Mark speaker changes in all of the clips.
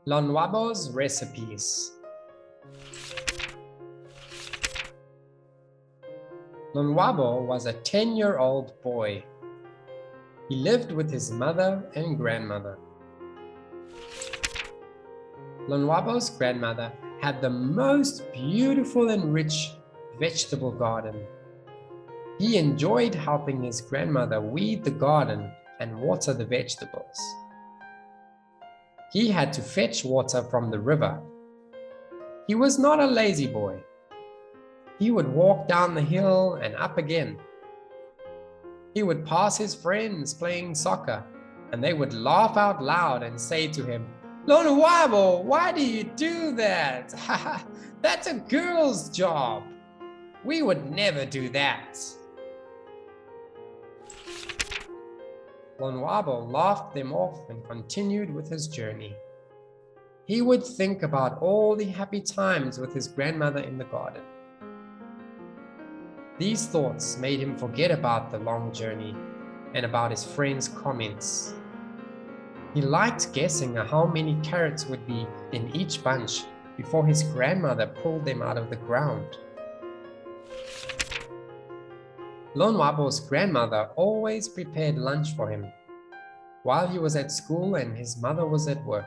Speaker 1: Lonwabo's recipes. Lonwabo was a 10-year-old boy. He lived with his mother and grandmother. Lonwabo's grandmother had the most beautiful and rich vegetable garden. He enjoyed helping his grandmother weed the garden and water the vegetables. He had to fetch water from the river. He was not a lazy boy. He would walk down the hill and up again. He would pass his friends playing soccer, and they would laugh out loud and say to him, "Lonwabo, why do you do that? That's a girl's job. We would never do that." Lonwabo laughed them off and continued with his journey. He would think about all the happy times with his grandmother in the garden. These thoughts made him forget about the long journey and about his friends' comments. He liked guessing how many carrots would be in each bunch before his grandmother pulled them out of the ground. Lonwabo's grandmother always prepared lunch for him while he was at school and his mother was at work.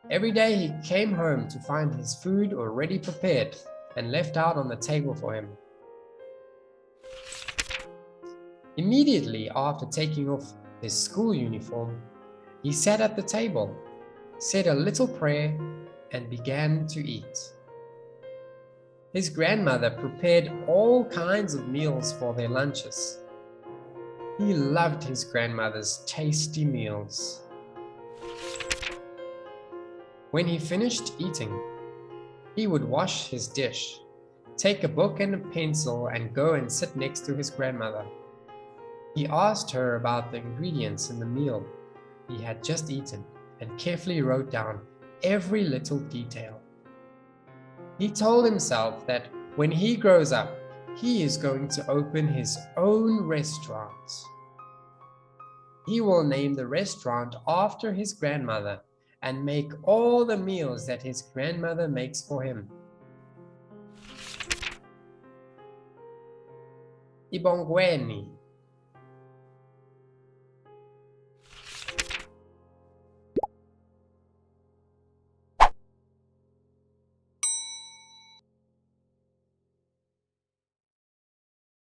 Speaker 1: Every day he came home to find his food already prepared and left out on the table for him. Immediately after taking off his school uniform, he sat at the table, said a little prayer, and began to eat. His grandmother prepared all kinds of meals for their lunches. He loved his grandmother's tasty meals. When he finished eating, he would wash his dish, take a book and a pencil, and go and sit next to his grandmother. He asked her about the ingredients in the meal he had just eaten and carefully wrote down every little detail. He told himself that when he grows up, he is going to open his own restaurant. He will name the restaurant after his grandmother and make all the meals that his grandmother makes for him. Ibongweni.